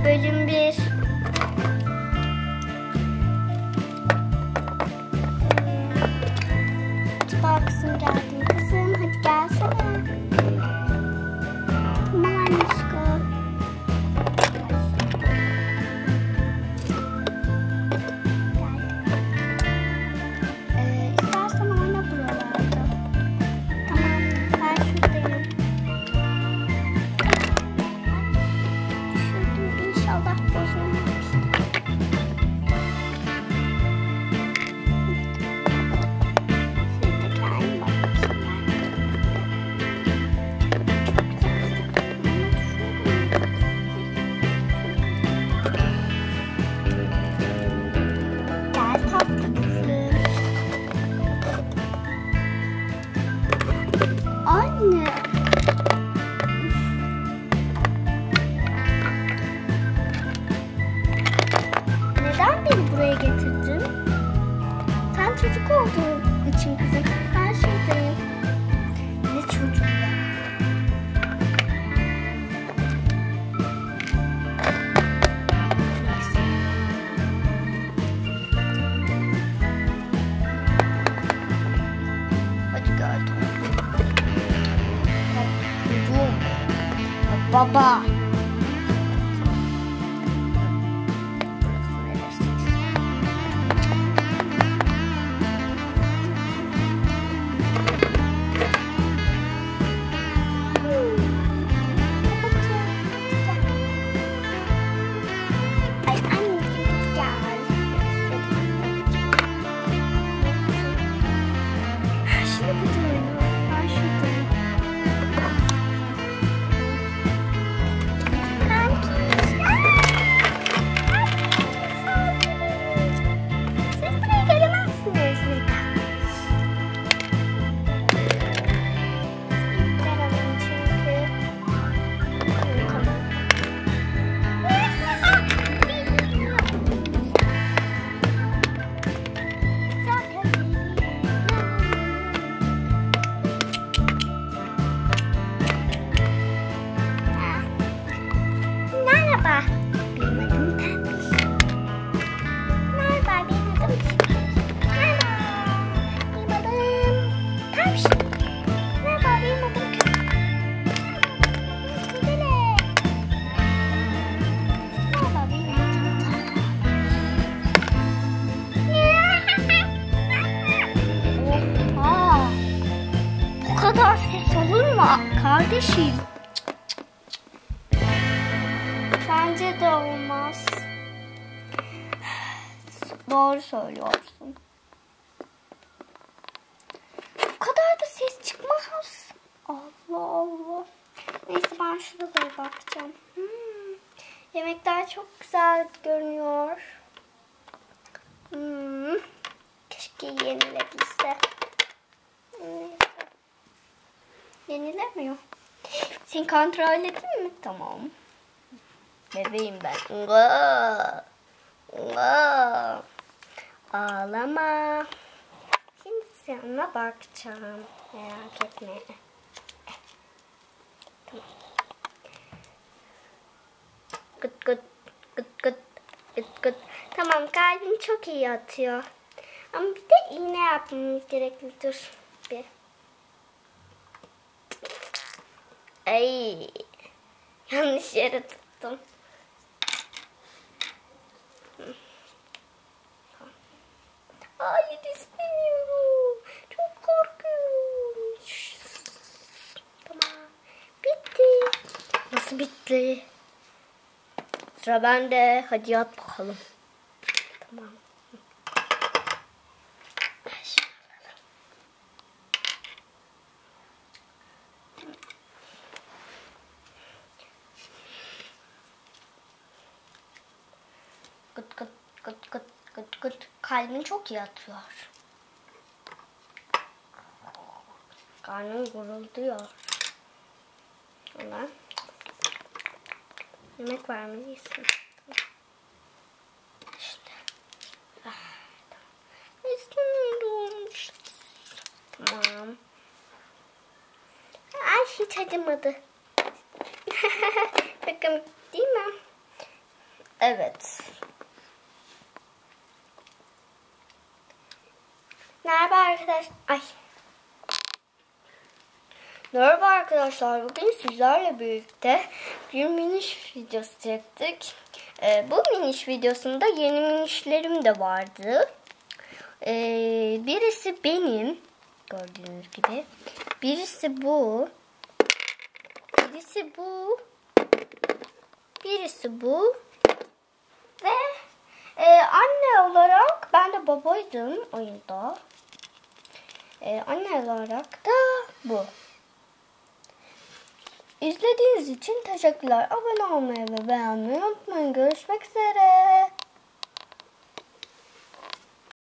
Bölüm 1. Acaba kızım geldi mi? Kızım hadi gelsene. Tamam anneciğim. İstersen oyna buralarda. Tamam ben şuradayım. Düşürdüm inşallah bozulmamıştır. Anne. Neden beni buraya getirdin? Sen çocuk olduğun için kızım. Ben şuradayım. Ne çocuğu ya? Neyse. Hadi gel. Baba. Ay anneciğim gel. Şimdi bu oyunu. Ben şuradayım. Siz buraya gelemezsiniz neden? Gelemem çünkü. Merhaba. Benim adım Pembiş. Merhaba, benim adım Pembiş. Merhaba, benim adım Pembiş. Merhaba, benim adım Kudele. Merhaba, benim adım Oha! Bu kadar ses olur mu kardeşim? Bence de olmaz. Doğru söylüyorsun. Bu kadar da ses çıkmaz. Allah Allah. Neyse ben şuraya bakacağım. Yemekler çok güzel görünüyor. Keşke yenilebilse. Neyse. Yenilemiyor. Sen kontrol ettin mi? Tamam. Bebeğim ben. Ağlama. Şimdi sana bakacağım. Merak etme. Tamam. Gıt gıt gıt gıt gıt gıt. Tamam kalbin çok iyi atıyor. Ama bir de iğne yapmamız gerekli. Dur bir. Ay. Yanlış yere tuttum. Hayır istemiyorum. Çok korkunç. Tamam. Bitti. Nasıl bitti? Sıra bende. Hadi yat bakalım. Tamam. Gıt gıt gıt gıt gıt gıt. Kalbin çok iyi atıyor. Karnım gurulduyor. Ona yemek vermelisin. İşte. İstemiyorum. Tamam. Ay hiç acımadı. Bakın değil mi? Evet. Merhaba arkadaşlar. Merhaba arkadaşlar. Bugün sizlerle birlikte bir miniş videosu çektik. Bu miniş videosunda yeni minişlerim de vardı. Birisi benim. Gördüğünüz gibi. Birisi bu. Birisi bu. Birisi bu. Ve anne olarak ben de babaydım oyunda. Anne olarak da bu. İzlediğiniz için teşekkürler. Abone olmayı ve beğenmeyi unutmayın. Görüşmek üzere.